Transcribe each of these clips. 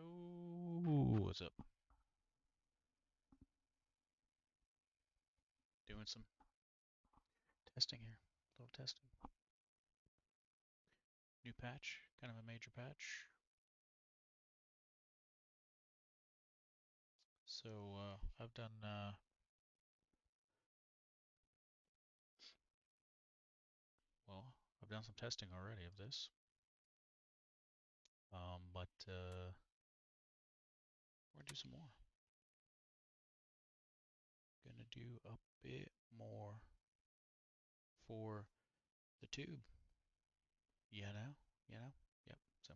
Yo, what's up? Doing some testing here. A little testing. New patch, kind of a major patch. So, I've done, well, I've done some testing already of this. But we're gonna do some more. Gonna do a bit more for the tube. You know? You know? Yep. So,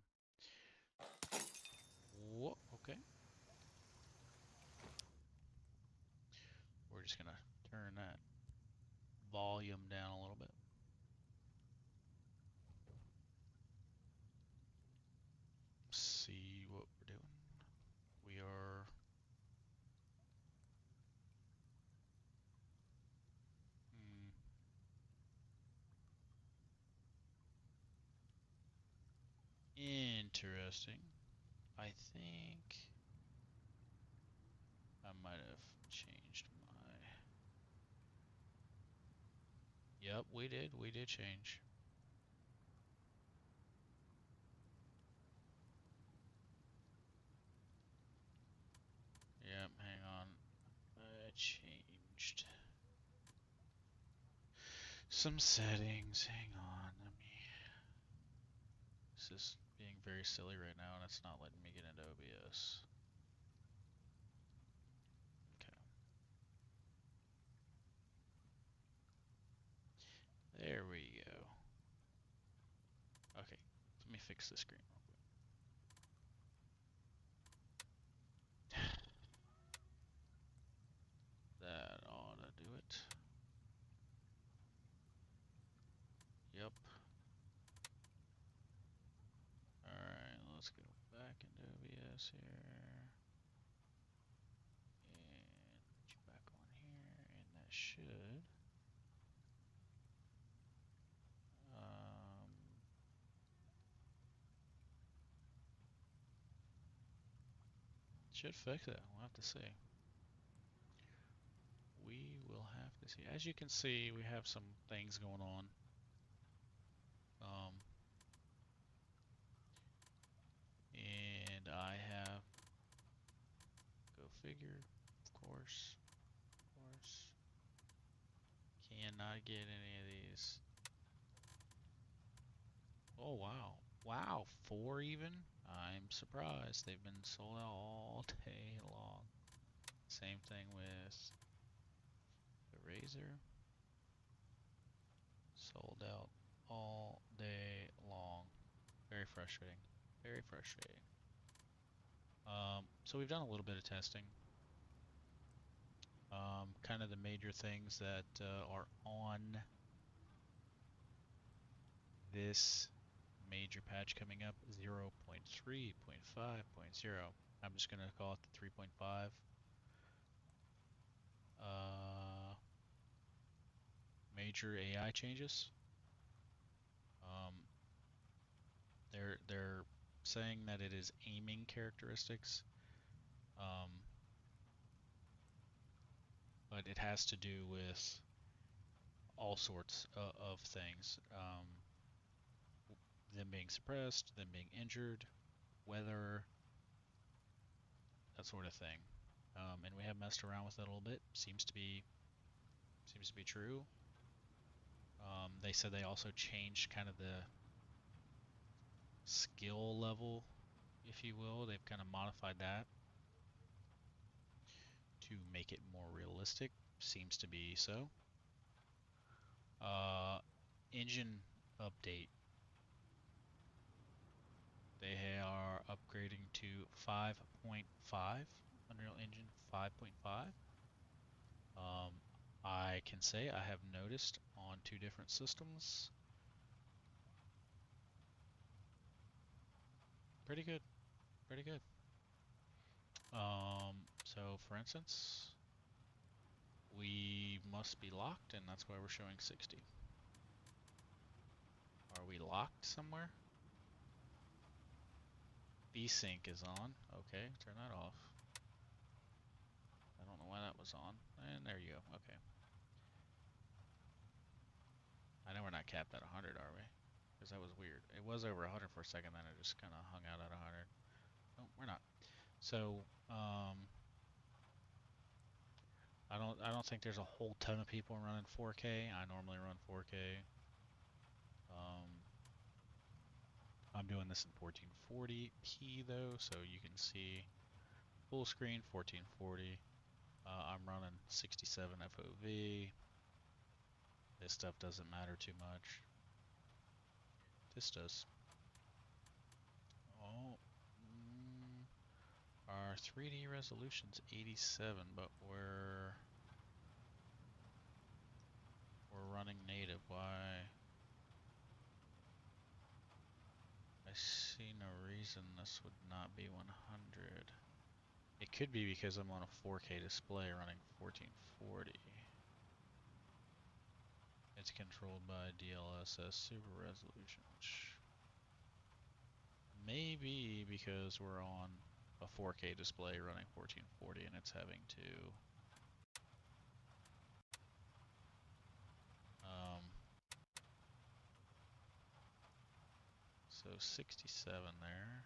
whoa, okay. We're just gonna turn that volume down a little bit. See what we're doing. We are mm, interesting. I think I might have changed my. Yep, we did. We did change. Yep, hang on. I changed some settings. Hang on. Let me. This is being very silly right now, and it's not letting me get into OBS. Okay. There we go. Okay. Let me fix the screen real quick. That ought to do it. Yep. Alright, let's go back into OBS here. And put you back on here, and that should. Um, should fix it. We'll have to see. We will have to see. As you can see, we have some things going on. Um, and I have, go figure, of course, cannot get any of these. Oh, wow. Wow, 4 even? I'm surprised. They've been sold out all day long. Same thing with the Razor. Sold out all day long. Very frustrating. Very frustrating. So we've done a little bit of testing. Kind of the major things that are on this major patch coming up, 0.3.5.0. I'm just going to call it the 3.5. Major AI changes. Um, they're saying that it is aiming characteristics, um, but it has to do with all sorts of things. Them being suppressed, them being injured, weather, that sort of thing. And we have messed around with it a little bit. Seems to be true. They said they also changed kind of the skill level, if you will. They've kind of modified that to make it more realistic. Seems to be so. Engine update. They are upgrading to 5.5, Unreal Engine 5.5. I can say I have noticed on 2 different systems. Pretty good. Pretty good. So for instance, we must be locked, and that's why we're showing 60. Are we locked somewhere? VSync is on. Okay, turn that off. I don't know why that was on. And there you go. Okay. I know we're not capped at 100, are we? Because that was weird. It was over 100 for a second, then it just kind of hung out at 100. No, we're not. So, I don't think there's a whole ton of people running 4K. I normally run 4K. Um, I'm doing this in 1440p though, so you can see full screen 1440. I'm running 67 FOV. This stuff doesn't matter too much. This does. Oh, our 3D resolution's 87, but we're running native. Why? I see no reason this would not be 100. It could be because I'm on a 4K display running 1440. It's controlled by DLSS super resolution, which may be because we're on a 4K display running 1440 and it's having to so 67 there.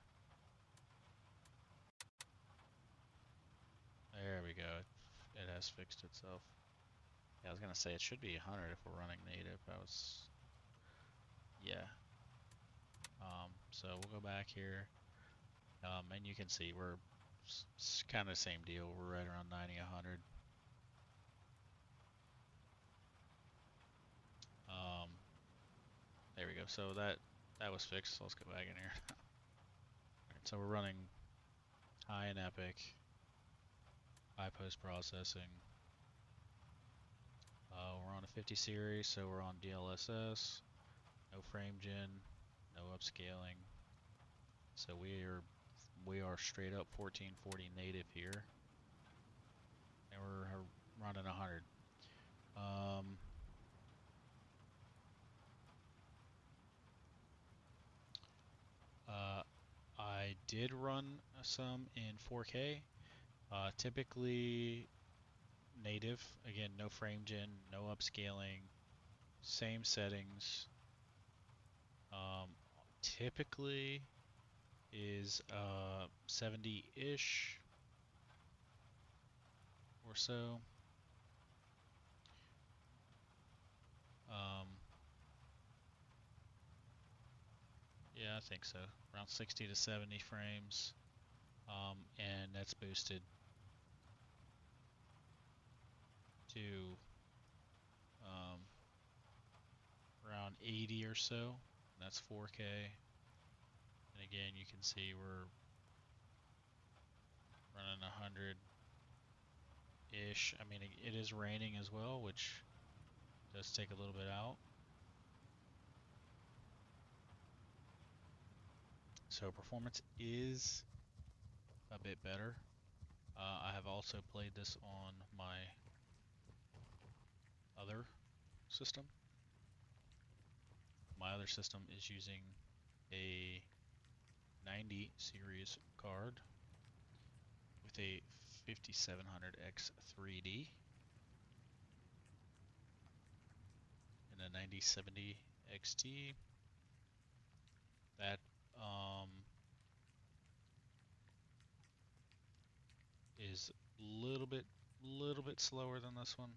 There we go. It has fixed itself. Yeah, I was gonna say it should be 100 if we're running native. Yeah. So we'll go back here, and you can see we're kind of the same deal. We're right around 90, 100. There we go. So that was fixed. So let's go back in here. Alright, so we're running high in Epic, high post processing. We're on a 50 series, so we're on DLSS, no frame gen, no upscaling. So we are straight up 1440 native here, and we're running 100. I did run some in 4K. Typically native, again, no frame gen, no upscaling, same settings. Typically is 70-ish or so. Um, yeah, I think so. Around 60 to 70 frames. And that's boosted to um, around 80 or so. That's 4K. And again, you can see we're running 100-ish. I mean, it is raining as well, which does take a little bit out. So performance is a bit better. I have also played this on my other system. My other system is using a 90 series card with a 5700X 3D and a 9070 XT. That is little bit slower than this one.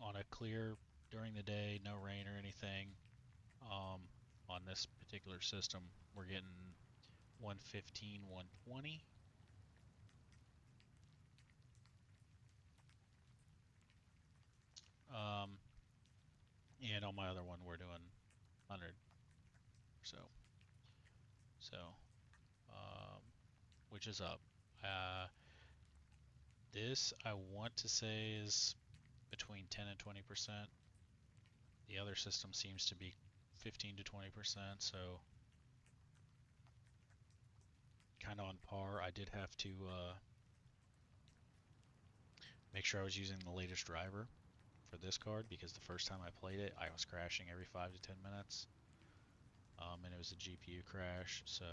On a clear during the day, no rain or anything. On this particular system, we're getting 115, 120. And on my other one, we're doing 100 or so. So, um, which is up. Uh, this I want to say is between 10 and 20%. The other system seems to be 15 to 20%, so kind of on par. I did have to make sure I was using the latest driver for this card because the first time I played it, I was crashing every 5 to 10 minutes. And was a GPU crash. So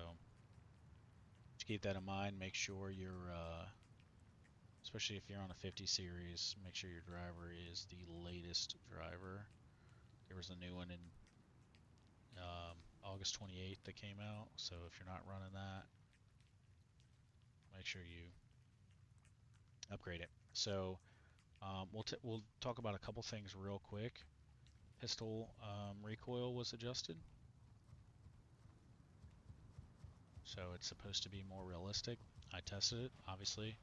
just keep that in mind. Make sure you're, especially if you're on a 50 series, make sure your driver is the latest driver. There was a new one in August 28th that came out. So if you're not running that, make sure you upgrade it. So we'll talk about a couple things real quick. Pistol recoil was adjusted, so it's supposed to be more realistic. I tested it, obviously.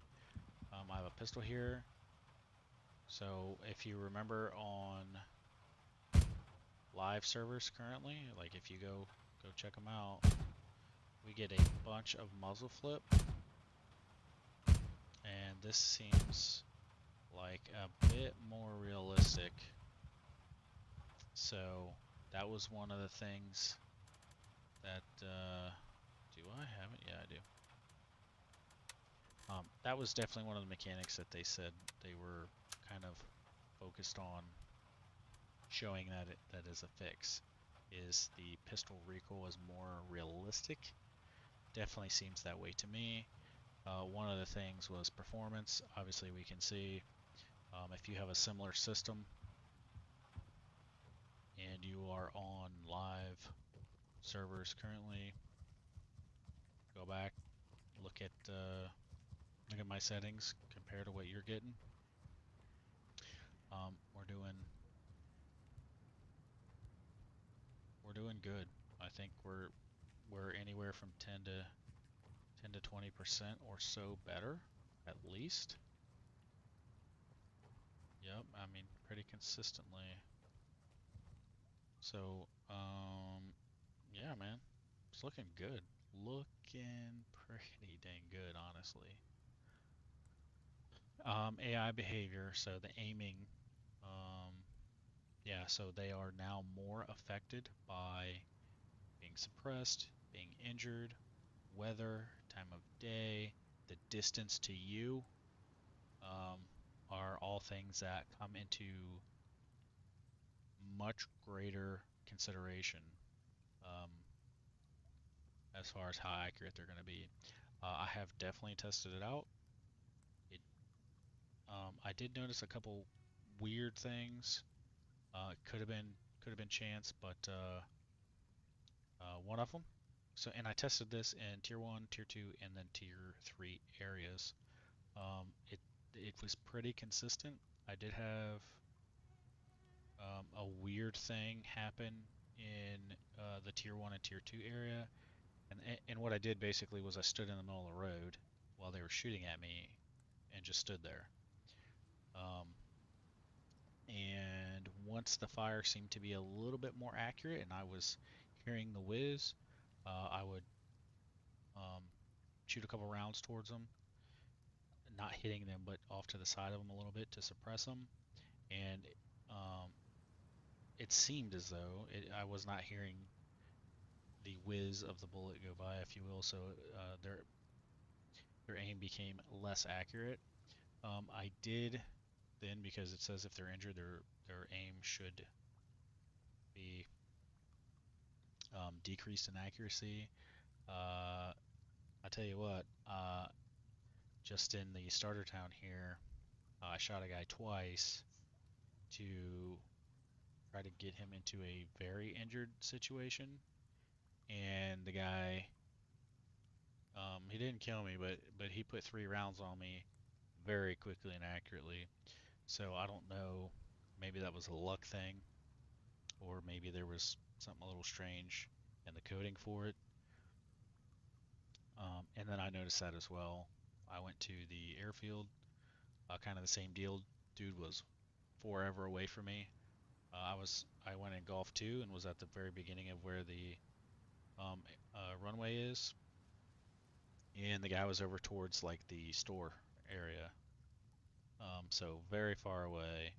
I have a pistol here. So if you remember on live servers currently, like if you go check them out, we get a bunch of muzzle flip, and this seems like a bit more realistic. So that was one of the things that, do I have it? Yeah, I do. That was definitely one of the mechanics that they said they were kind of focused on showing that that is a fix, is the pistol recoil is more realistic. Definitely seems that way to me. One of the things was performance. Obviously we can see if you have a similar system and you are on live servers currently, go back, look at my settings, compare to what you're getting. We're doing good. I think we're anywhere from 10 to 20% or so better, at least. Yep, I mean pretty consistently. So, yeah, man, it's looking good. Looking pretty dang good, honestly. AI behavior, so the aiming, um, yeah, so they are now more affected by being suppressed, being injured, weather, time of day, the distance to you, um, are all things that come into much greater consideration um, as far as how accurate they're going to be. I have definitely tested it out. It, I did notice a couple weird things. Could have been chance, but one of them. So, and I tested this in tier one, tier two, and then tier three areas. It was pretty consistent. I did have a weird thing happen in the tier one and tier two area, and what I did basically was I stood in the middle of the road while they were shooting at me, and just stood there. Um, and once the fire seemed to be a little bit more accurate, and I was hearing the whiz, I would um, shoot a couple rounds towards them, not hitting them, but off to the side of them a little bit to suppress them. And um, it seemed as though I was not hearing the whiz of the bullet go by, if you will. So their aim became less accurate. I did then, because it says if they're injured, their aim should be decreased in accuracy. I tell you what, just in the starter town here, I shot a guy twice to try to get him into a very injured situation, and the guy, he didn't kill me, but he put 3 rounds on me very quickly and accurately. So I don't know, maybe that was a luck thing, or maybe there was something a little strange in the coding for it. And then I noticed that as well. I went to the airfield, kind of the same deal. Dude was forever away from me. I went in Golf 2 and was at the very beginning of where the um, runway is, and the guy was over towards like the store area. So very far away,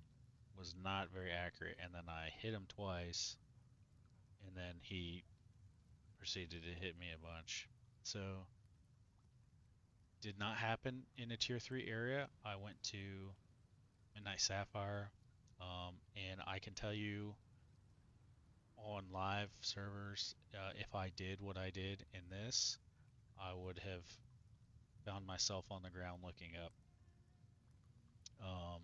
was not very accurate, and then I hit him twice, and then he proceeded to hit me a bunch. So did not happen in a tier 3 area. I went to Midnight Sapphire, and I can tell you on live servers, if I did what I did in this, I would have found myself on the ground looking up. Um,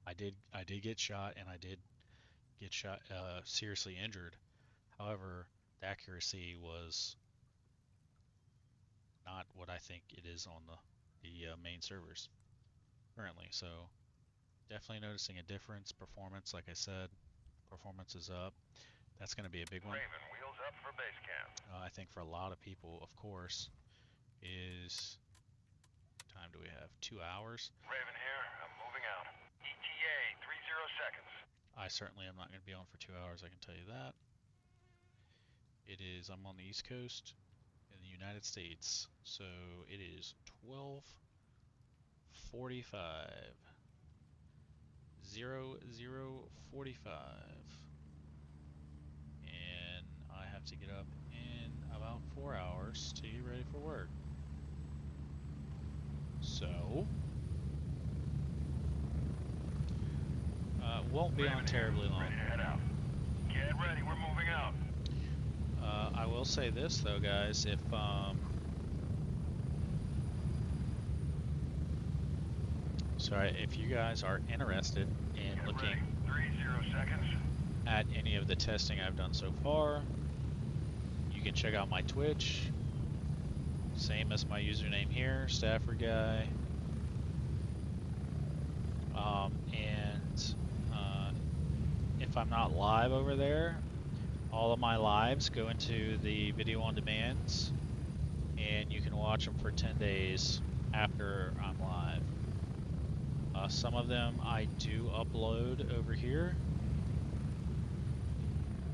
I did get shot, and I did get shot, seriously injured. However, the accuracy was not what I think it is on the main servers currently. So definitely noticing a difference. Performance, like I said, performance is up. That's going to be a big one. Raven, wheels up for base camp. I think for a lot of people, of course, is time do we have? 2 hours. Raven here. I'm moving out. ETA 30 seconds. I certainly am not going to be on for 2 hours. I can tell you that. It is. I'm on the East Coast in the United States, so it is 12:45. 00:45, and I have to get up in about 4 hours to get ready for work. So, won't be on terribly long. Ready to head out. Get ready, we're moving out. I will say this though, guys, if if you guys are interested in Get looking ready. 30 seconds. at any of the testing I've done so far, you can check out my Twitch. Same as my username here, Stafford Guy. And if I'm not live over there, all of my lives go into the video on demands, and you can watch them for 10 days after I'm live. Some of them I do upload over here,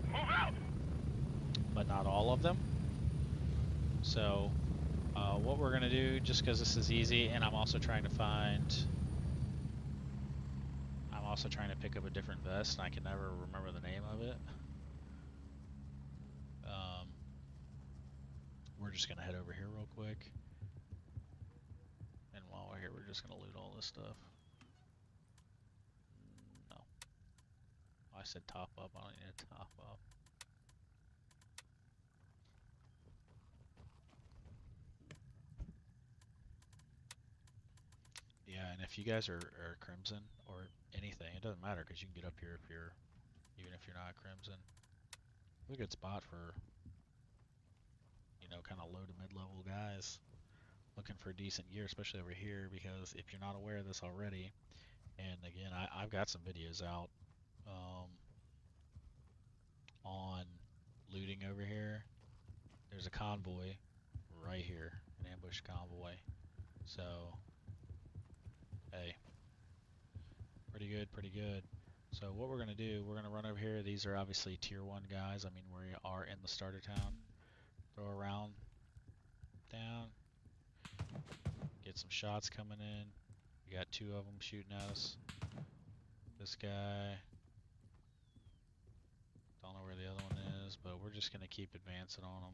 Move out! but not all of them. So what we're going to do, just because this is easy, and I'm also trying to pick up a different vest, and I can never remember the name of it. We're just going to head over here real quick. And while we're here, we're just going to loot all this stuff. No. I said top up. I don't need to top up. Yeah, and if you guys are Crimson or anything, it doesn't matter because you can get up here even if you're not Crimson. It's a good spot for, kind of low to mid-level guys looking for decent gear, especially over here, because if you're not aware of this already, and again, I've got some videos out on looting over here. There's a convoy right here, an ambush convoy. So, hey, pretty good, pretty good. So what we're going to do, we're going to run over here. These are obviously tier 1 guys. I mean, we are in the starter town. Throw a round down. Get some shots coming in. We got 2 of them shooting at us. This guy. Don't know where the other one is, but we're just going to keep advancing on them.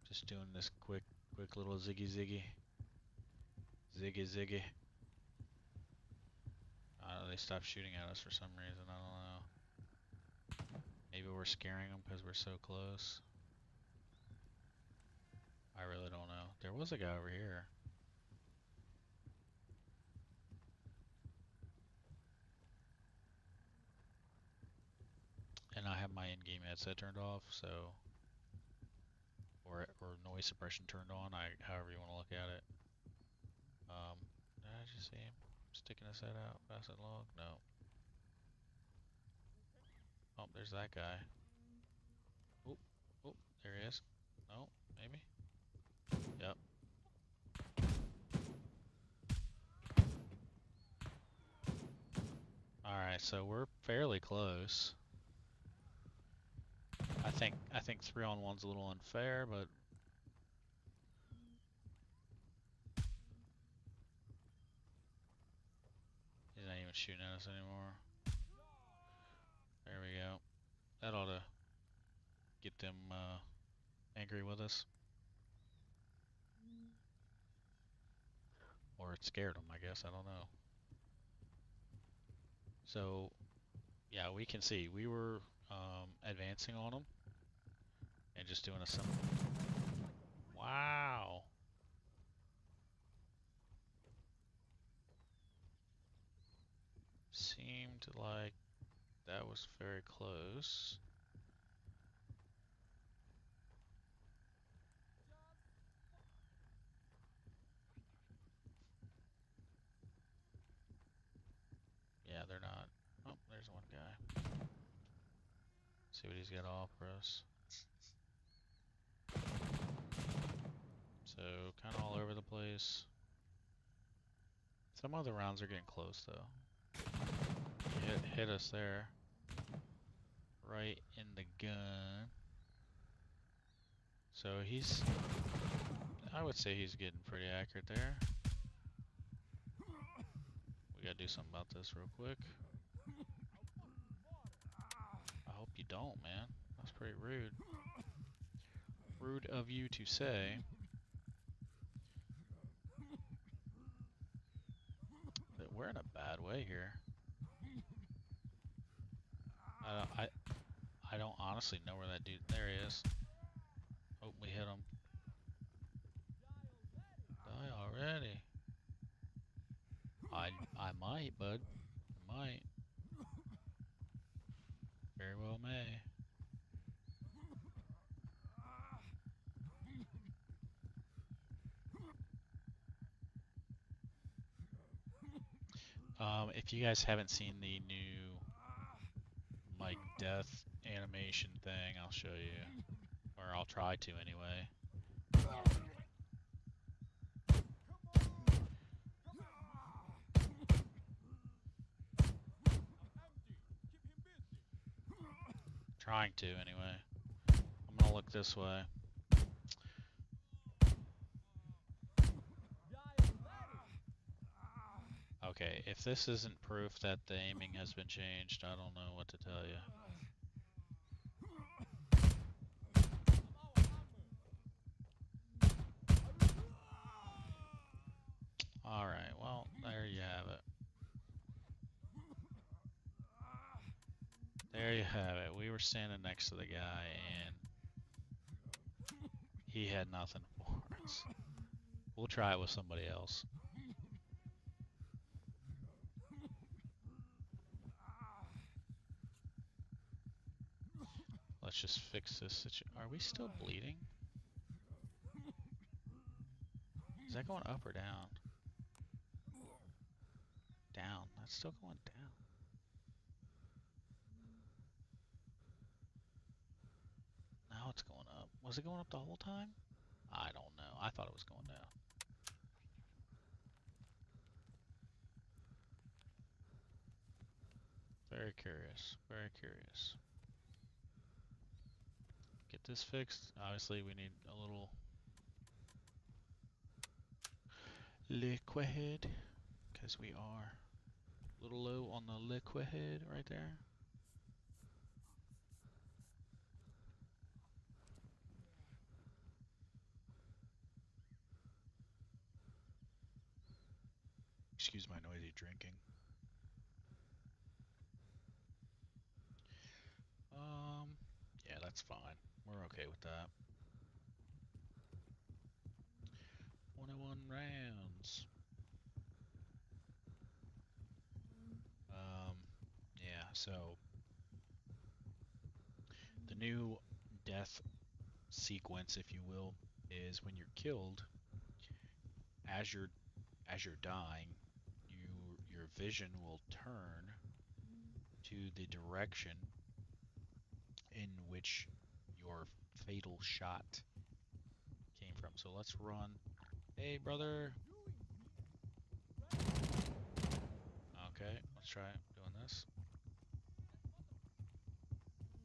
Just doing this quick little ziggy. Ziggy. They stopped shooting at us for some reason. I don't know. Maybe we're scaring them because we're so close. I really don't know. There was a guy over here. And I have my in-game headset turned off, so or noise suppression turned on. However you want to look at it. Did I just see him sticking his head out? Pass it log? No. Oh, there's that guy. Oh, there he is. No, maybe. Yep. Alright, so we're fairly close. I think 3-on-1's a little unfair, but he's not even shooting at us anymore. There we go. That ought to get them angry with us. Or it scared them, I guess. I don't know. So, yeah, we can see we were advancing on them and just doing a simple. Wow. Seemed like that was very close. Yeah, they're not. Oh, there's one guy. See what he's got to offer us. So, kind of all over the place. Some of the rounds are getting close, though. Hit us there. Right in the gun. So I would say he's getting pretty accurate there. We gotta do something about this real quick. I hope you don't, man. That's pretty rude. Rude of you to say. That we're in a bad way here. I don't honestly know where that dude. There he is. Hope we hit him. Die already. I might, bud. I might. Very well may. If you guys haven't seen the new like death animation thing, I'll show you, or I'll try to anyway. Trying to anyway. I'm gonna look this way. Okay, if this isn't proof that the aiming has been changed, I don't know what to tell you. Alright, well, there you have it. There you have it. We were standing next to the guy and he had nothing for us. We'll try it with somebody else. Let's just fix this situation. Are we still bleeding? Is that going up or down? Down. That's still going down. Now it's going up. Was it going up the whole time? I don't know. I thought it was going down. Very curious. Very curious. Get this fixed. Obviously, we need a little liquid because we are a little low on the liquid right there. Excuse my noisy drinking. Yeah, that's fine. We're okay with that. 21 rounds. Yeah, so the new death sequence, if you will, is when you're killed, as you're dying, your vision will turn to the direction in which your fatal shot came from. So let's run. Hey, brother. Okay, let's try doing this.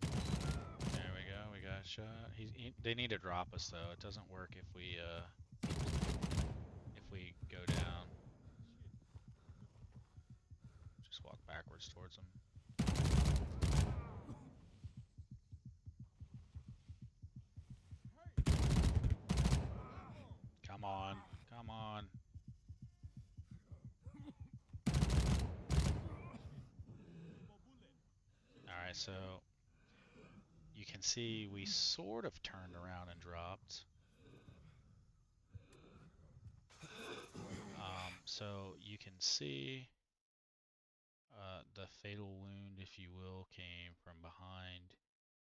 There we go. We got a shot. They need to drop us though. It doesn't work if we go down. Just walk backwards towards them. Come on. Come on. Alright, so you can see we sort of turned around and dropped. So you can see the fatal wound, if you will, came from behind,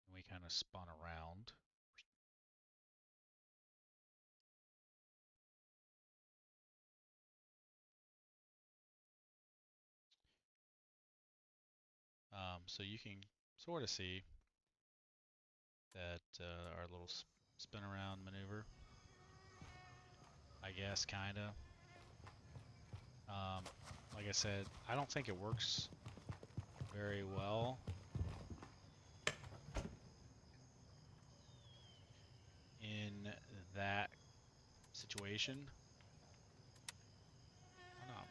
and we kind of spun around. So you can sort of see that our little spin around maneuver, I guess, kind of. Like I said, I don't think it works very well in that situation. Why not?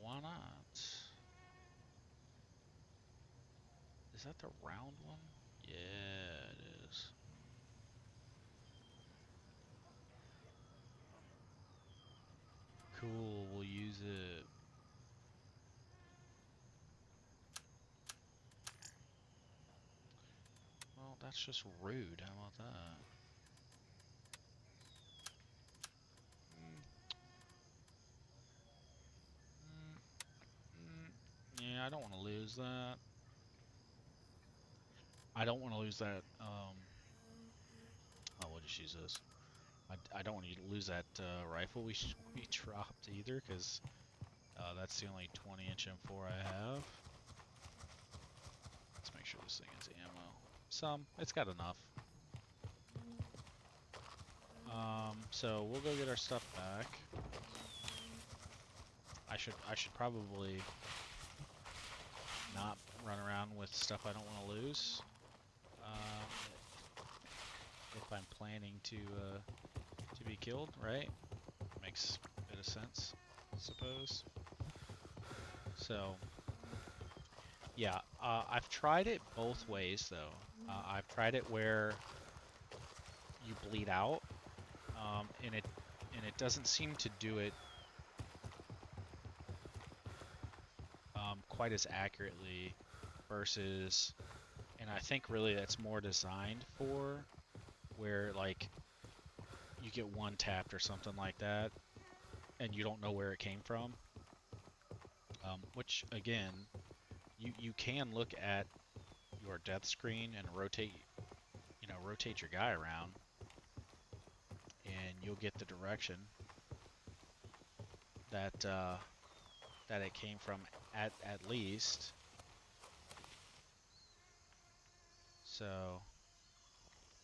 Why not? Is that the round one? Yeah, it is. Cool, we'll use it. Well, that's just rude. How about that? Mm, mm, yeah, I don't want to lose that. I don't want to lose that. Oh, we'll just use this. I don't want to lose that rifle we dropped either, because that's the only 20-inch M4 I have. Let's make sure this thing has ammo. It's got enough. So we'll go get our stuff back. I should probably not run around with stuff I don't want to lose. If I'm planning to be killed, right? Makes a bit of sense, I suppose. So, yeah, I've tried it both ways though. I've tried it where you bleed out, and it doesn't seem to do it quite as accurately versus, and I think really that's more designed for where like you get one tapped or something like that, and you don't know where it came from. Which again, you can look at your death screen and rotate your guy around, and you'll get the direction that that it came from at least. So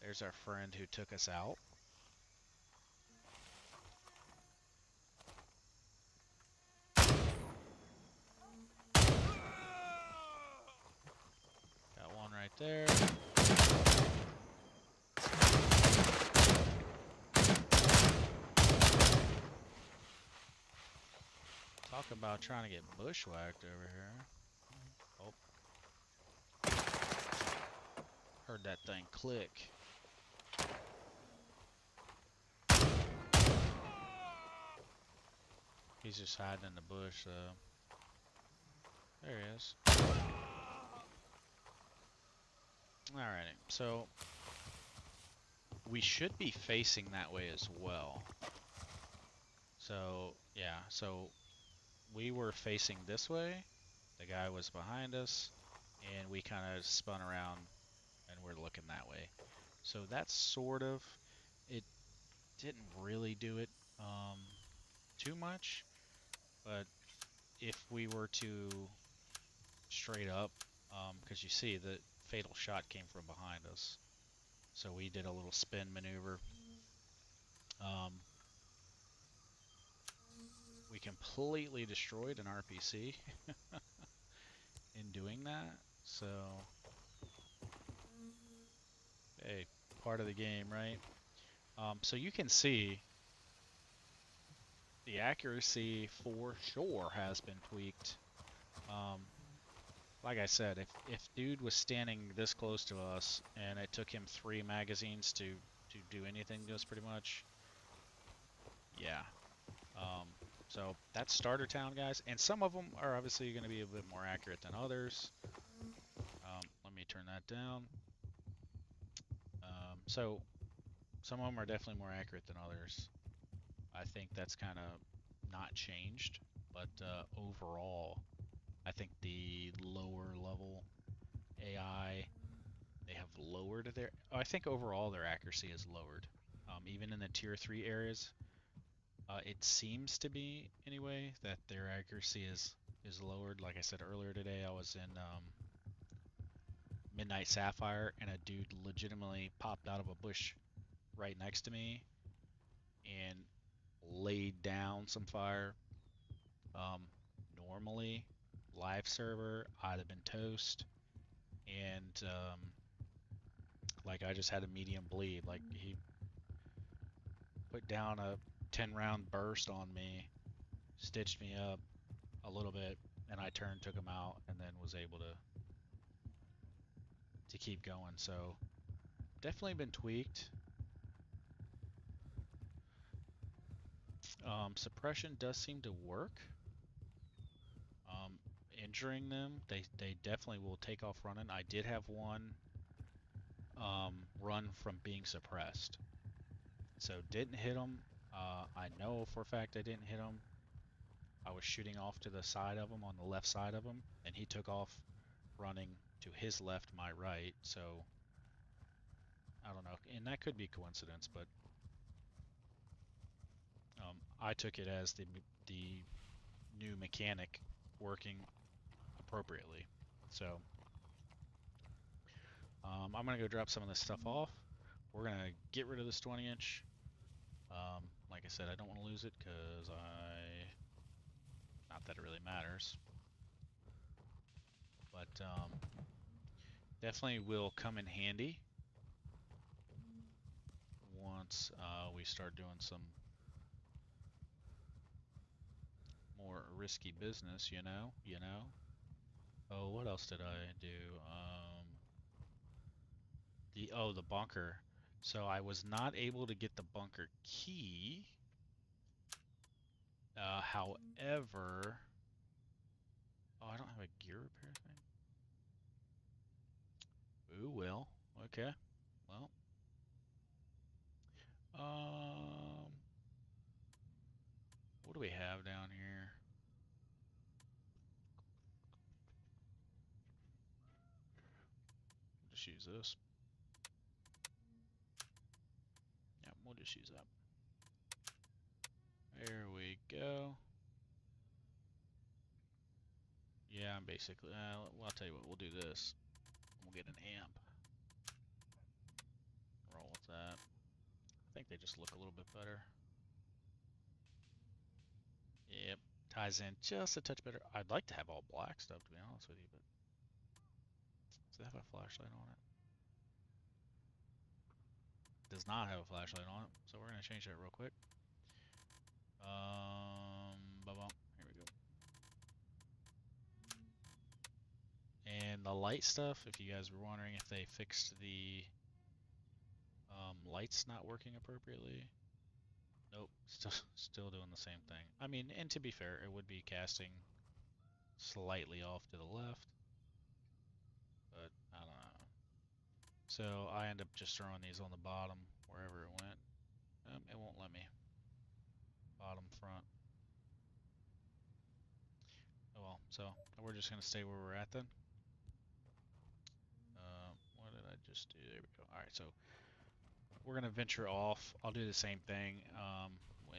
there's our friend who took us out. Got one right there. Talk about trying to get bushwhacked over here. Oh, heard that thing click. He's just hiding in the bush, though. There he is. Alrighty, so we should be facing that way as well. So, yeah, so we were facing this way, the guy was behind us, and we kind of spun around and we're looking that way. So that's sort of, it didn't really do it too much, but if we were to straight up, because you see the fatal shot came from behind us, so we did a little spin maneuver. We completely destroyed an RPC in doing that, so hey, part of the game, right? So you can see the accuracy for sure has been tweaked. Um, like I said, if dude was standing this close to us and it took him 3 magazines to do anything to us, pretty much, yeah. So that's starter town, guys, and some of them are obviously going to be a bit more accurate than others. Let me turn that down. So some of them are definitely more accurate than others. I think that's kind of not changed, but overall, I think the lower level AI, they have lowered their. I think overall their accuracy is lowered. Even in the tier 3 areas, it seems to be anyway that their accuracy is lowered. Like I said earlier today, I was in Midnight Sapphire, and a dude legitimately popped out of a bush right next to me and laid down some fire. Um, Normally, live server, I'd have been toast, and like I just had a medium bleed. Like he put down a 10 round burst on me, stitched me up a little bit, and I turned, took him out, and then was able to keep going. So definitely been tweaked. Suppression does seem to work. Injuring them, they definitely will take off running. I did have one run from being suppressed, so didn't hit him. I know for a fact I didn't hit him. I was shooting off to the side of him, on the left side of him, and he took off running to his left, my right. So I don't know, and that could be coincidence, but I took it as the new mechanic working appropriately. So I'm gonna go drop some of this stuff off. We're gonna get rid of this 20 inch. Like I said, I don't want to lose it because not that it really matters, but definitely will come in handy once we start doing some more risky business, Oh, what else did I do? The bunker. So I was not able to get the bunker key. However, oh, I don't have a gear repair thing. Ooh, well, okay. Well, um, what do we have down here? Just use this. Yeah, we'll just use that. There we go. Yeah, I'm basically, well, I'll tell you what, we'll do this. We'll get an amp. Roll with that. I think they just look a little bit better. Yep, ties in just a touch better. I'd like to have all black stuff, to be honest with you, but does it have a flashlight on it? Does not have a flashlight on it, so we're gonna change that real quick. Here we go. And the light stuff, if you guys were wondering if they fixed the lights not working appropriately. Nope, still doing the same thing. I mean, and to be fair, it would be casting slightly off to the left, but I don't know. So I end up just throwing these on the bottom wherever it went. It won't let me. Bottom, front. Oh well, so we're just gonna stay where we're at then. What did I just do? There we go. All right, so we're gonna venture off. I'll do the same thing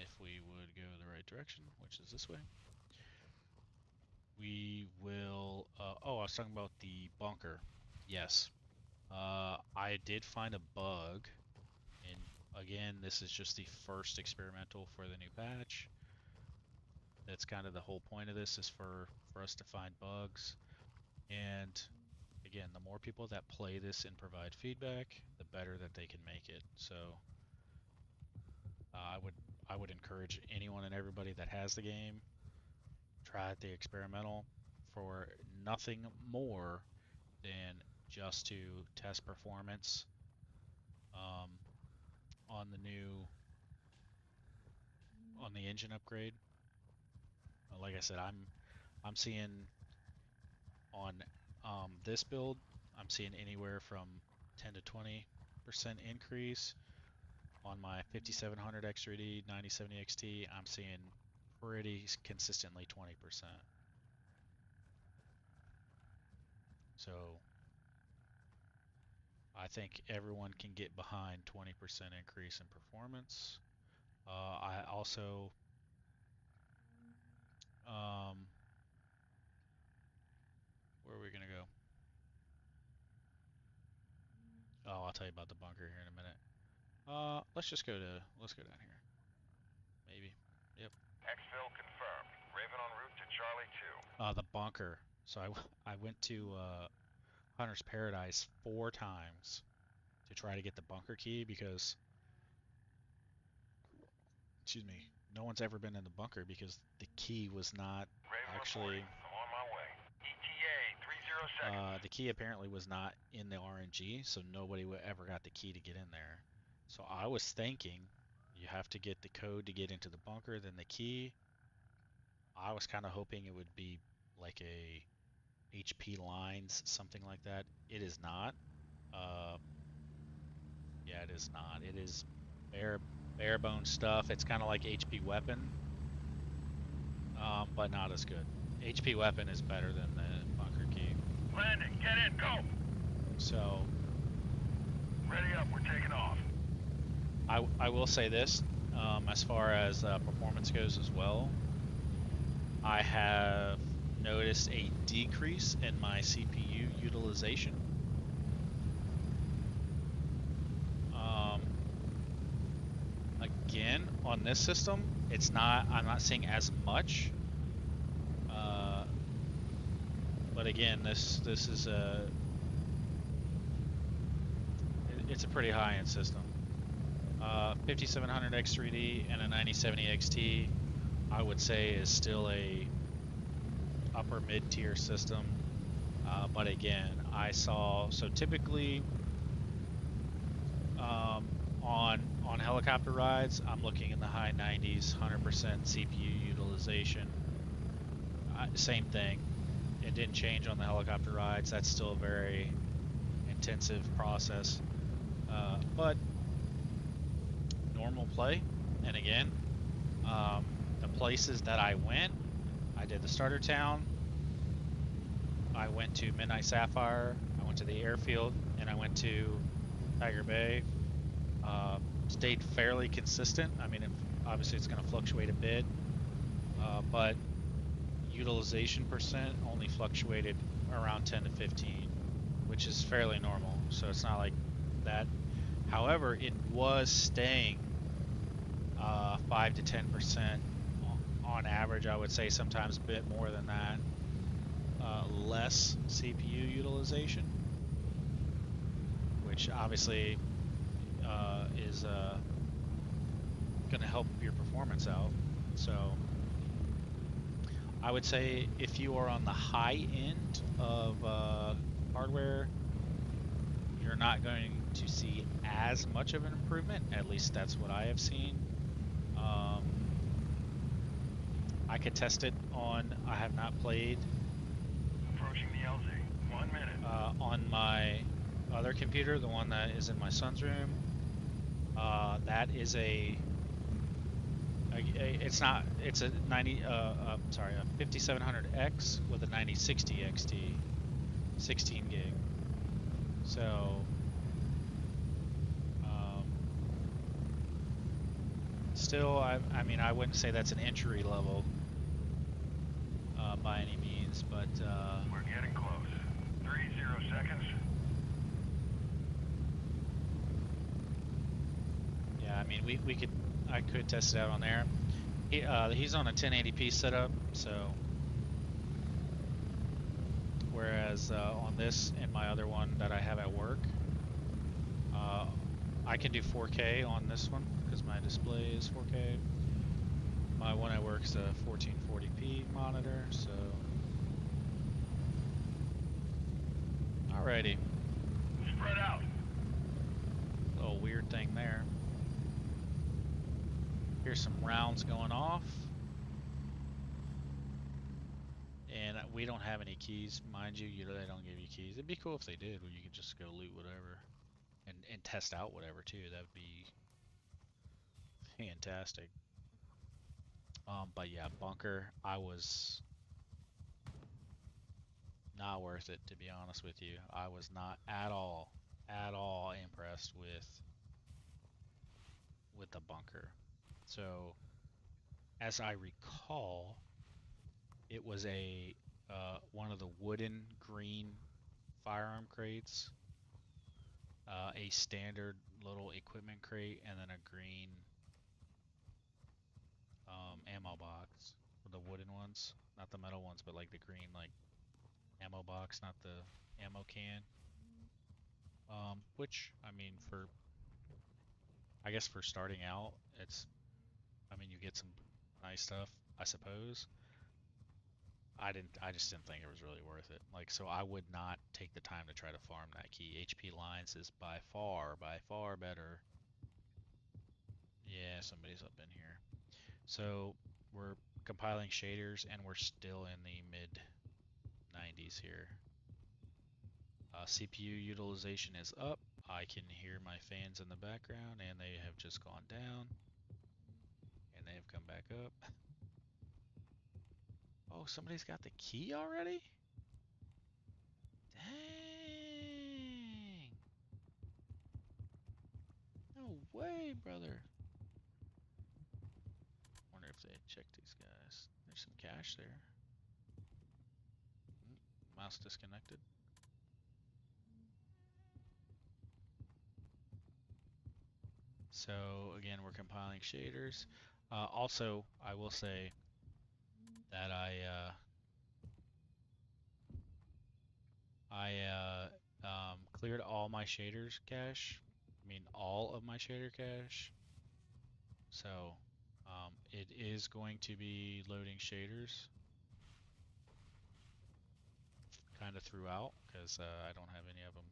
if we would go the right direction, which is this way. We will. Oh, I was talking about the bunker. Yes. I did find a bug, and again, this is just the first experimental for the new patch. That's kind of the whole point of this, is for us to find bugs. And again, the more people that play this and provide feedback, the better that they can make it. So I would encourage anyone and everybody that has the game, try the experimental for nothing more than just to test performance um, on the engine upgrade. Like I said, I'm seeing on this build, I'm seeing anywhere from 10 to 20% increase. On my 5700 X3D 9070 XT, I'm seeing pretty consistently 20%. So I think everyone can get behind 20% increase in performance. I also, um, where are we gonna go? Oh, I'll tell you about the bunker here in a minute. Let's go down here. Maybe. Yep. Exfil confirmed. Raven en route to Charlie 2. The bunker. So I went to Hunter's Paradise 4 times to try to get the bunker key because, excuse me, no one's ever been in the bunker because the key was not Raven reporting. actually, I'm on my way. ETA 30 seconds. the key apparently was not in the RNG, so nobody ever got the key to get in there. So I was thinking you have to get the code to get into the bunker, then the key. I was kind of hoping it would be like a HP lines, something like that. It is not. Uh, yeah, it is not. It is bare bare bone stuff. It's kind of like HP weapon, but not as good. HP weapon is better than the bunker key. Landing. Get in. Go. So Ready up. We're taking off. I will say this, as far as performance goes as well, I have noticed a decrease in my CPU utilization. Again, on this system, I'm not seeing as much. But again, this is it's a pretty high-end system. 5700 X3D and a 9070 XT, I would say is still a upper mid-tier system. But again, so typically on helicopter rides, I'm looking in the high 90s, 100% CPU utilization. Same thing. It didn't change on the helicopter rides. That's still a very intensive process. But normal play, and again, the places that I went, I did the starter town, I went to Midnight Sapphire, I went to the airfield, and I went to Tiger Bay. Stayed fairly consistent. I mean, obviously it's going to fluctuate a bit, but utilization percent only fluctuated around 10 to 15, which is fairly normal. So it's not like that. However, it was staying 5 to 10% on average. I would say sometimes a bit more than that. Less CPU utilization, which obviously is going to help your performance out. So I would say if you are on the high end of hardware, you're not going to see as much of an improvement. At least that's what I have seen. I could test it on, I have not played Approaching the LZ. 1 minute. on my other computer, the one that is in my son's room. That is it's a 5700X with a 9060 XT, 16 gig. So, still, I mean, I wouldn't say that's an entry level by any means, but We're getting close. 30 seconds. yeah, I mean, I could test it out on there. He's on a 1080p setup, so whereas on this and my other one that I have at work, I can do 4K on this one because my display is 4K. My one at work's a 1440p monitor, so alrighty. Spread out. Little weird thing there. Here's some rounds going off. we don't have any keys, mind you. They don't give you keys. It'd be cool if they did, where you could just go loot whatever and test out whatever too. That would be fantastic. But yeah, bunker. I was not worth it, to be honest with you. I was not at all impressed with the bunker. So, as I recall, it was a one of the wooden green firearm crates, a standard little equipment crate, and then a green ammo box. The wooden ones, not the metal ones, but like the green like ammo box, not the ammo can. Which I mean, for I guess for starting out, it's I mean you get some nice stuff, I suppose. I just didn't think it was really worth it. Like, so I would not take the time to try to farm that key. HP Lines is by far better. Yeah, somebody's up in here. So we're compiling shaders and we're still in the mid 90s here. CPU utilization is up. I can hear my fans in the background and they have just gone down and they have come back up. Oh, somebody's got the key already? Dang. No way, brother. Wonder if they checked these guys. There's some cash there. Mouse disconnected. So again, we're compiling shaders. Also, I will say that I cleared all my shaders cache. I mean, all of my shader cache. So it is going to be loading shaders kind of throughout because I don't have any of them.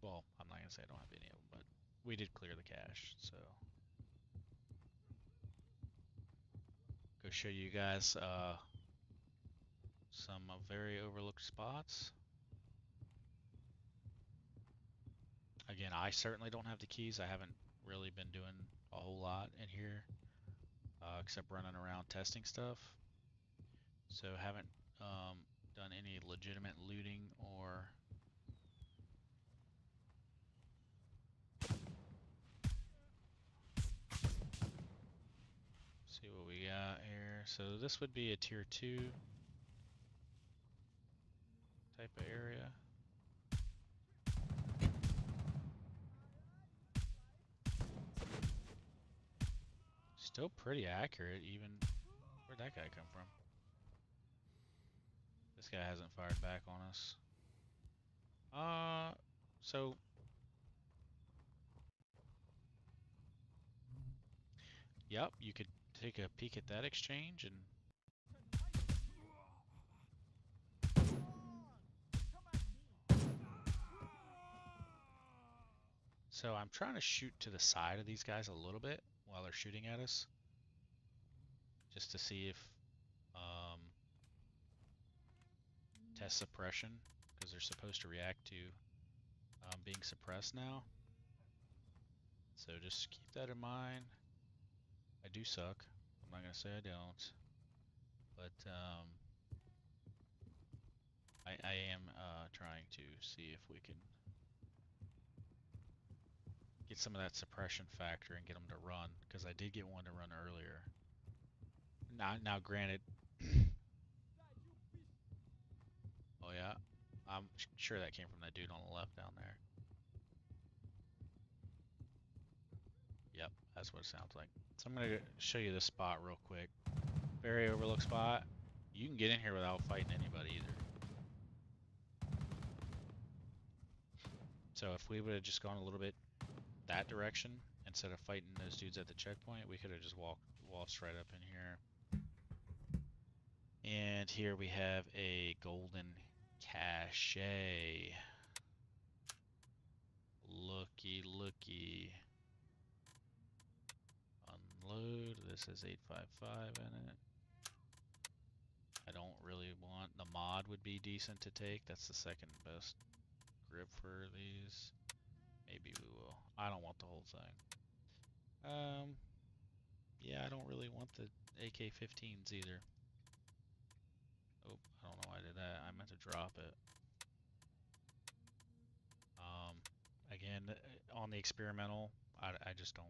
Well, I'm not gonna say I don't have any of them, but we did clear the cache. So go show you guys some very overlooked spots. Again, I certainly don't have the keys. I haven't really been doing a whole lot in here, except running around testing stuff. So haven't done any legitimate looting or see what we got here. So this would be a tier 2 type of area. Still pretty accurate, even. Where'd that guy come from? This guy hasn't fired back on us. So yep, you could take a peek at that exchange and so I'm trying to shoot to the side of these guys a little bit while they're shooting at us, just to see if test suppression, because they're supposed to react to being suppressed now. So just keep that in mind. I do suck. I'm not gonna say I don't, but I am trying to see if we can get some of that suppression factor and get them to run, because I did get one to run earlier. Now granted, oh yeah, I'm sure that came from that dude on the left down there. Yep, that's what it sounds like. So I'm gonna show you this spot real quick. Very overlooked spot. You can get in here without fighting anybody either. So if we would have just gone a little bit that direction instead of fighting those dudes at the checkpoint, we could have just waltzed right up in here. And here we have a golden cache. Looky. Unload. This is 855 in it. I don't really want the mod would be decent to take. That's the second best grip for these. Maybe we will. I don't want the whole thing. Yeah, I don't really want the AK-15s either. Oh, I don't know why I did that. I meant to drop it. Um, again, on the experimental, I just don't.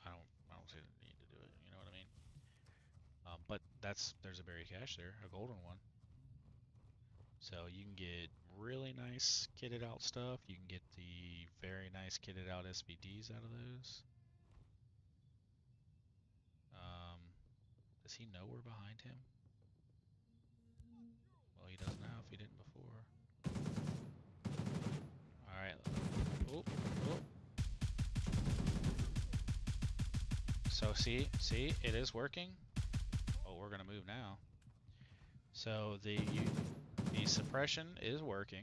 I don't see the need to do it. You know what I mean? But there's a berry cache there, a golden one. So you can get really nice kitted out stuff. You can get the very nice kitted out SVDs out of those. Um, does he know we're behind him? Well, he does now if he didn't before. Alright. Oh, oh. So see, it is working. Oh, we're gonna move now. So the suppression is working.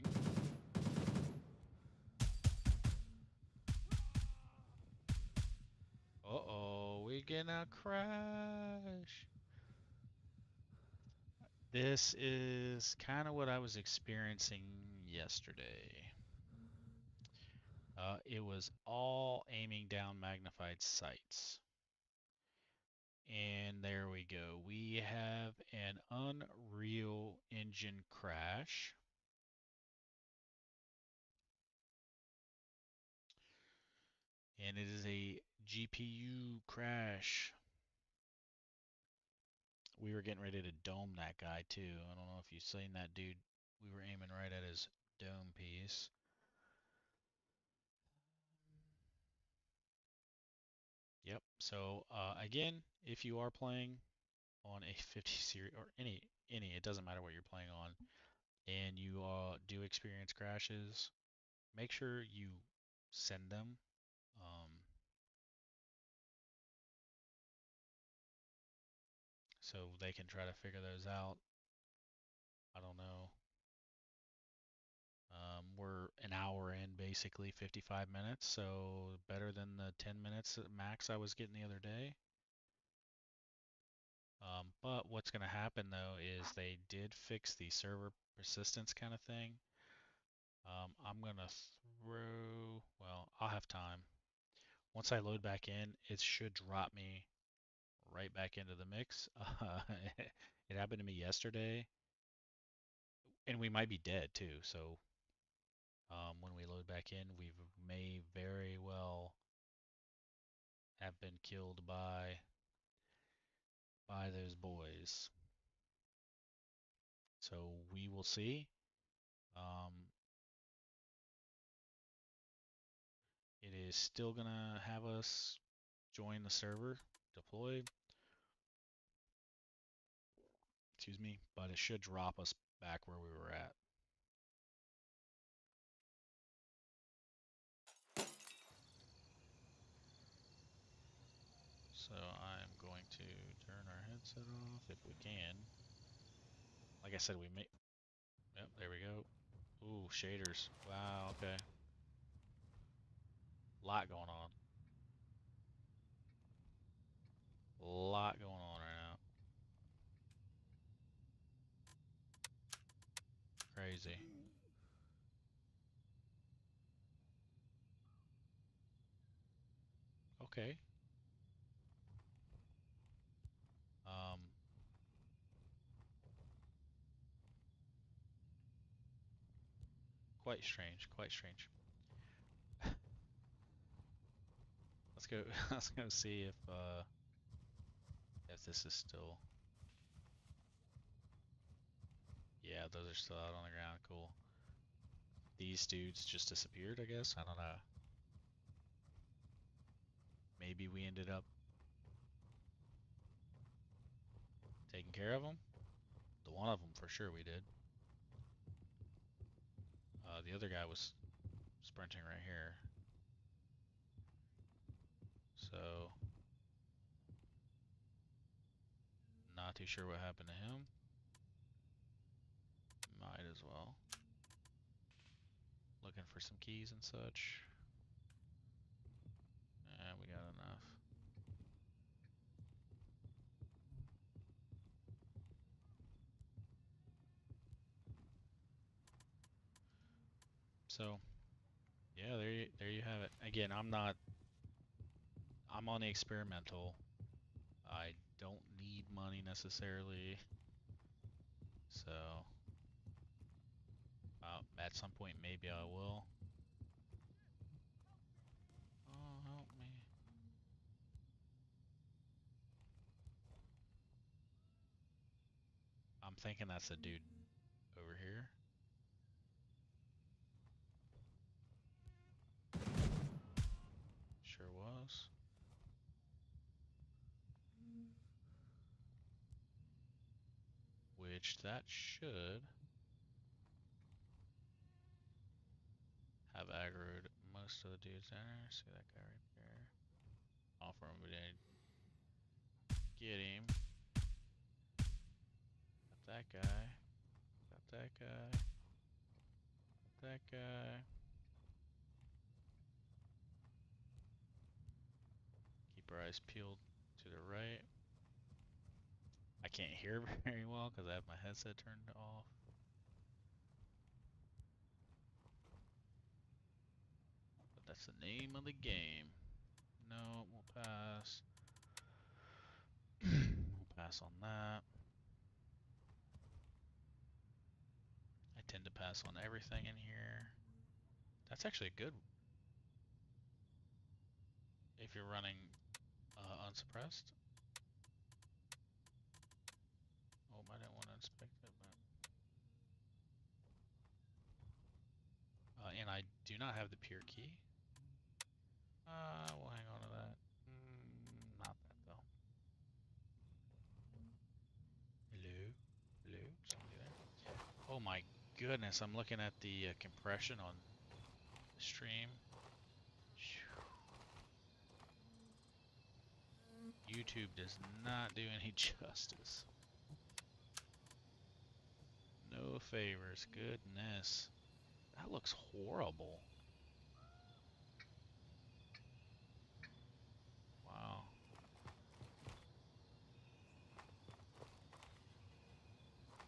Uh-oh, we gonna crash. This is kind of what I was experiencing yesterday. It was all aiming down magnified sights. And there we go. We have an Unreal Engine crash. And it is a GPU crash. We were getting ready to dome that guy too. I don't know if you've seen that dude. We were aiming right at his dome piece. Yep. So again, if you are playing on a 50 series or any, it doesn't matter what you're playing on, and you do experience crashes, make sure you send them. Um, so they can try to figure those out. I don't know. We're an hour in, basically 55 minutes, so better than the 10 minutes at max I was getting the other day. But what's going to happen though is they did fix the server persistence kind of thing. I'm going to well, I'll have time. Once I load back in, it should drop me right back into the mix. It happened to me yesterday, and we might be dead too. So when we load back in, we may very well have been killed by those boys. So we will see. Um, it is still gonna have us join the server, deploy. Excuse me, but it should drop us back where we were at. So I'm going to turn our headset off if we can. Like I said, we may. Yep, there we go. Ooh, shaders. Wow, okay. Lot going on. Lot going on right now. Crazy. Okay. Um, quite strange. Quite strange. Let's go. Let's go see if this is still. Yeah, those are still out on the ground. Cool. These dudes just disappeared, I guess. I don't know. Maybe we ended up taking care of them. The one of them for sure we did. The other guy was sprinting right here. So, not too sure what happened to him. Might as well. Looking for some keys and such. And we got enough. So yeah, there you have it. Again, I'm on the experimental. I don't need money necessarily, so at some point maybe I will. Oh, help me. I'm thinking that's a dude over here. Sure was. Which that should have aggroed most of the dudes down there. See that guy right there? Offer him, but I get him. Got that guy. Got that guy. Got that guy. Keep our eyes peeled to the right. I can't hear very well because I have my headset turned off. But that's the name of the game. No, won't pass. Won't pass on that. I tend to pass on everything in here. That's actually good if you're running unsuppressed. Oh, I didn't want to inspect it, but and I do not have the pure key. We'll hang on to that. Not that though. Hello, hello, somebody there? Oh my goodness, I'm looking at the compression on the stream. YouTube does not do any justice. No favors. Goodness. That looks horrible. Wow.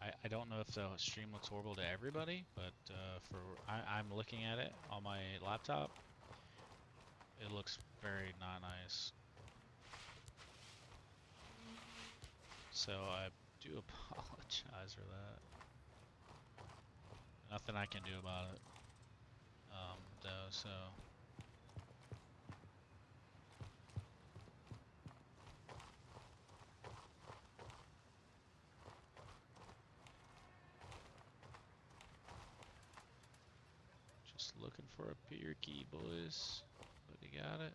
I don't know if the stream looks horrible to everybody, but I'm looking at it on my laptop. It looks very not nice. So I do apologize for that. Nothing I can do about it. Though, so just looking for a peer key, boys. But you got it?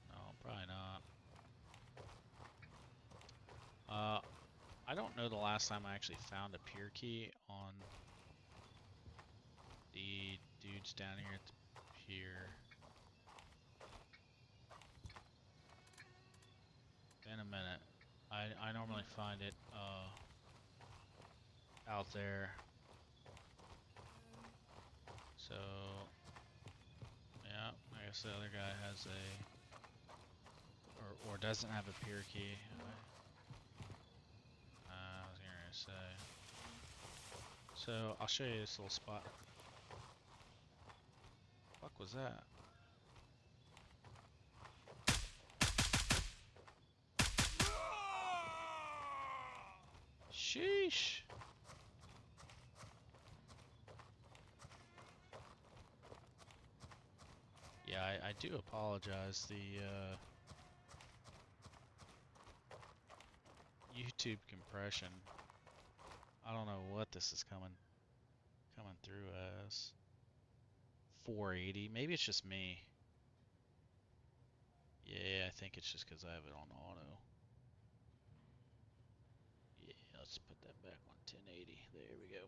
No, probably not. I don't know the last time I actually found a peer key on the dudes down here at the pier. In a minute. I normally find it out there. So yeah, I guess the other guy has or doesn't have a pier key. I was gonna say. So I'll show you this little spot. Fuck was that? Sheesh. Yeah, I do apologize. The YouTube compression. I don't know what this is coming through as. 480. Maybe it's just me. Yeah, I think it's just because I have it on auto. Yeah, let's put that back on 1080. There we go.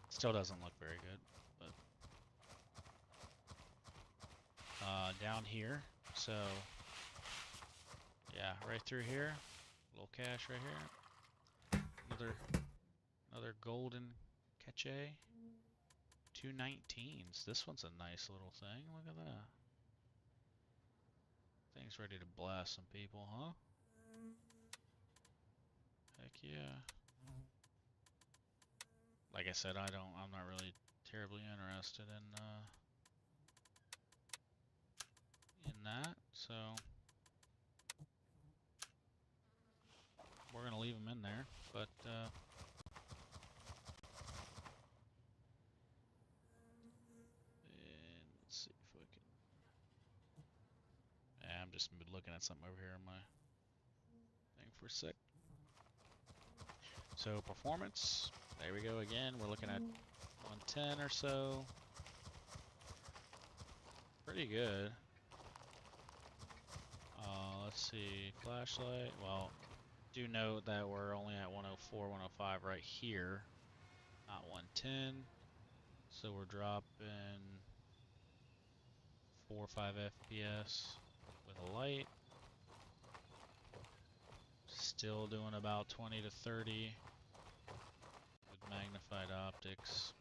Still doesn't look very good, but down here. So yeah, right through here. Little cache right here. Another golden cache. 219s. This one's a nice little thing. Look at that. Thing's ready to blast some people, huh? Heck yeah. like I said, I'm not really terribly interested in that, so we're gonna leave them in there. But and let's see if we can. I'm just looking at something over here on my thing for a sec. So performance, there we go again. We're looking at 110 or so. Pretty good. Let's see, flashlight. Well, do note that we're only at 104, 105 right here, not 110. So we're dropping 4 or 5 FPS with a light. Still doing about 20 to 30 with magnified optics.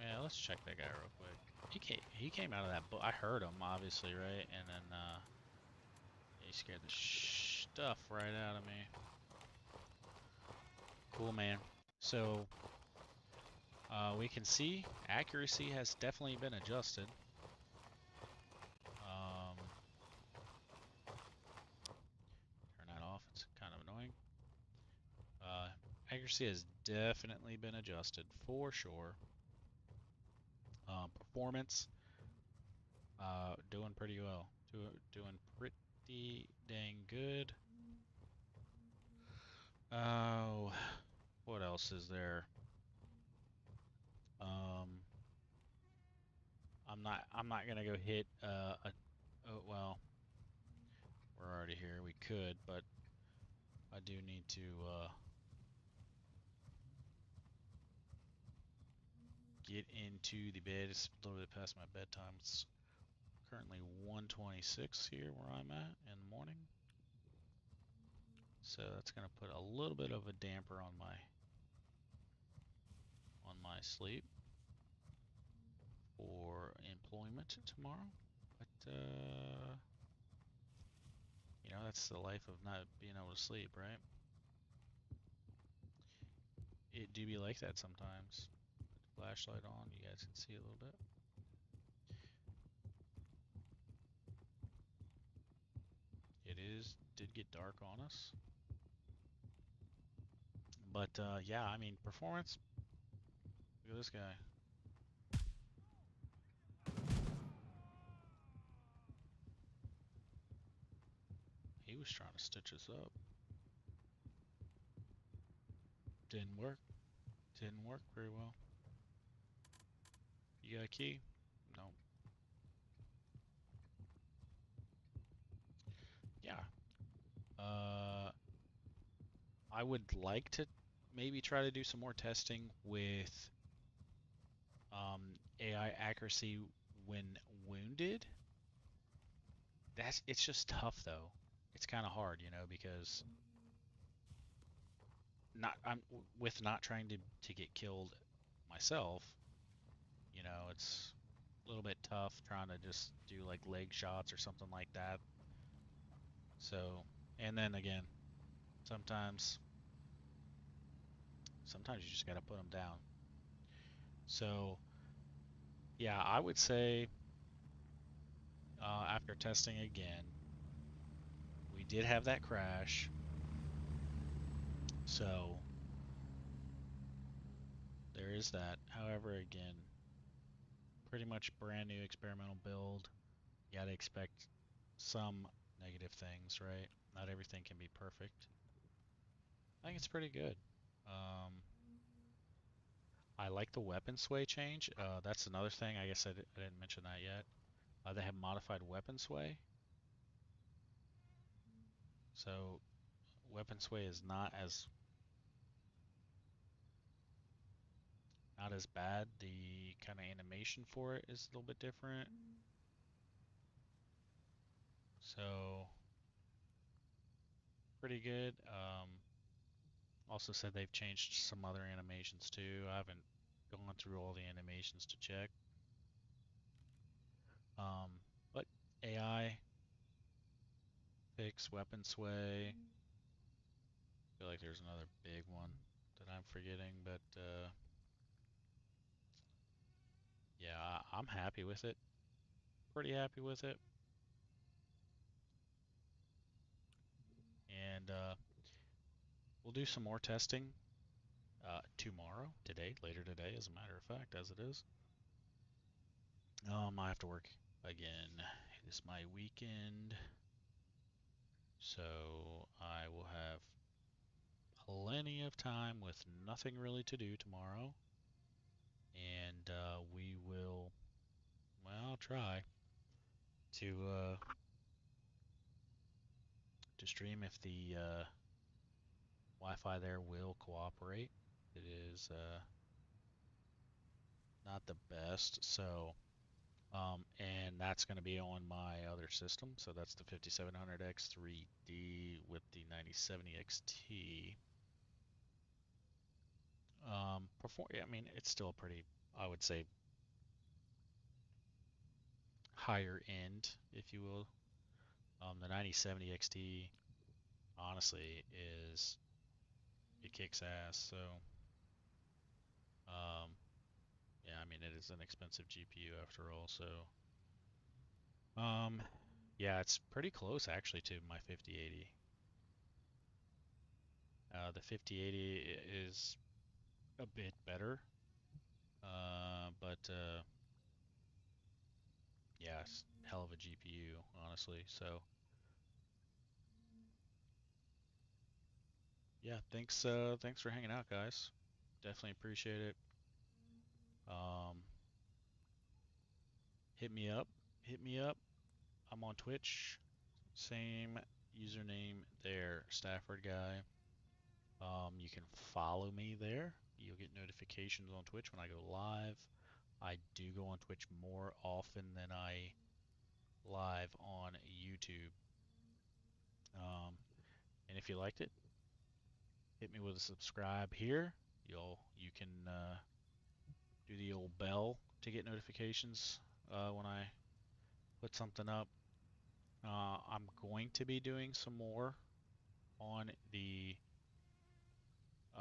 Yeah, let's check that guy real quick. He came out of that book. I heard him, obviously, right? And then he scared the stuff right out of me. Cool, man. So we can see accuracy has definitely been adjusted. Turn that off. It's kind of annoying. Accuracy has definitely been adjusted for sure. Performance, doing pretty well. Doing pretty dang good. Oh, what else is there? I'm not gonna go hit oh, well, we're already here. We could, but I do need to get into the bed. It's a little bit past my bedtime. It's currently 1:26 here where I'm at in the morning. So that's gonna put a little bit of a damper on my sleep for employment tomorrow. But you know, that's the life of not being able to sleep, right? It do be like that sometimes. Put the flashlight on, you guys can see a little bit. Did get dark on us. But yeah, I mean, performance. Look at this guy. He was trying to stitch us up. Didn't work. Didn't work very well. You got a key? No. Yeah. Uh, I would like to maybe try to do some more testing with AI accuracy when wounded. It's just tough though. It's kind of hard, you know, because not I'm with not trying to get killed myself. You know, it's a little bit tough trying to just do like leg shots or something like that. So, and then again, sometimes sometimes you just got to put them down. So, yeah, I would say after testing again, we did have that crash. So, there is that. However, again, pretty much brand new experimental build. You got to expect some negative things, right? Not everything can be perfect. I think it's pretty good. Um, I like the weapon sway change. That's another thing. I guess I didn't mention that yet. They have modified weapon sway. So weapon sway is not as bad. The kind of animation for it is a little bit different. So pretty good. Also said they've changed some other animations too. I haven't gone through all the animations to check. Um, but AI fix weapon sway. I feel like there's another big one. that I'm forgetting, but yeah, I'm happy with it. Pretty happy with it. And we'll do some more testing tomorrow, today, later today, as a matter of fact, as it is. I have to work again. It is my weekend, so I will have plenty of time with nothing really to do tomorrow. And we will, well, I'll try to stream if the Wi-Fi there will cooperate. It is not the best, so and that's going to be on my other system. So that's the 5700X 3D with the 9070 XT. Yeah, I mean, it's still a pretty, I would say, higher end, if you will. The 9070 XT, honestly, it kicks ass. So, um, yeah, I mean, it is an expensive GPU after all. So, um, yeah, it's pretty close actually to my 5080. The 5080 is a bit better, but yeah, it's hell of a GPU, honestly. So, yeah, thanks for hanging out, guys. Definitely appreciate it. Um, hit me up, hit me up. I'm on Twitch, same username there, Stafford guy. You can follow me there. You'll get notifications on Twitch when I go live. I do go on Twitch more often than I live on YouTube. Um, and if you liked it, hit me with a subscribe here. You can do the old bell to get notifications when I put something up. I'm going to be doing some more on the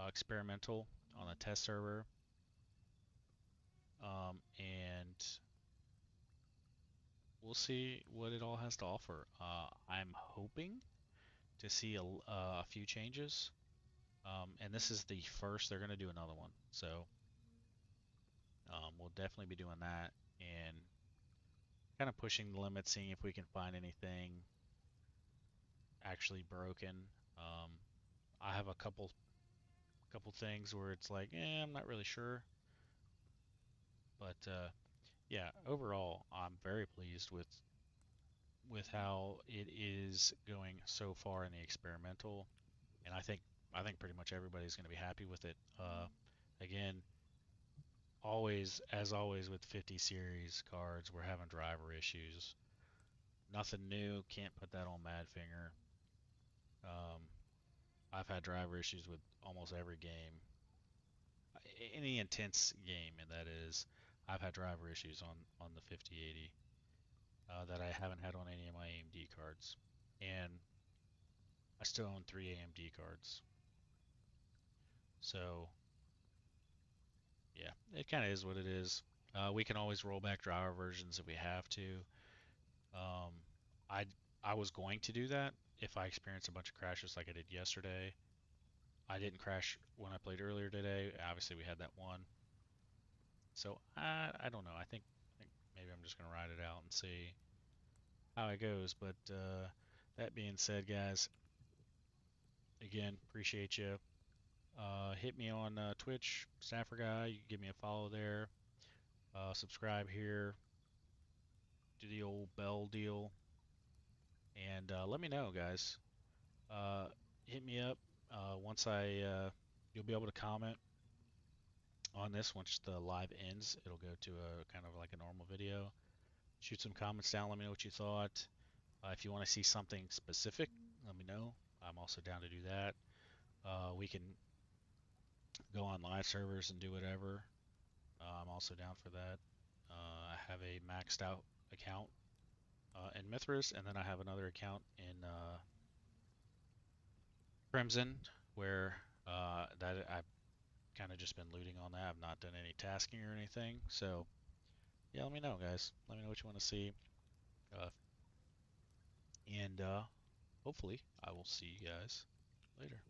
experimental on the test server, and we'll see what it all has to offer. I'm hoping to see a few changes, and this is the first. They're going to do another one, so we'll definitely be doing that and kind of pushing the limits, seeing if we can find anything actually broken. Um, I have a couple things where it's like, I'm not really sure, but yeah, overall, I'm very pleased with how it is going so far in the experimental, and I think pretty much everybody's going to be happy with it. Again, always as always with 50 series cards, we're having driver issues. Nothing new. Can't put that on Madfinger. Um, I've had driver issues with almost every game, any intense game, and that is, I've had driver issues on the 5080 that I haven't had on any of my AMD cards, and I still own three AMD cards. So yeah, it kind of is what it is. We can always roll back driver versions if we have to. Um, I I was going to do that if I experienced a bunch of crashes like I did yesterday. I didn't crash when I played earlier today. Obviously, we had that one. So I don't know. I think maybe I'm just gonna ride it out and see how it goes. But that being said, guys, again, appreciate you. Hit me on Twitch, Staffer Guy. You can give me a follow there. Subscribe here. Do the old bell deal, and let me know, guys. Uh, hit me up once you'll be able to comment on this once the live ends. It'll go to a kind of like a normal video. Shoot some comments down. Let me know what you thought. If you want to see something specific, let me know. I'm also down to do that. We can go on live servers and do whatever. I'm also down for that. I have a maxed out account in Mithras, and then I have another account in Crimson where that I kind of just been looting on that. I've not done any tasking or anything. So yeah, let me know, guys. Let me know what you want to see. Uh, and hopefully I will see you guys later.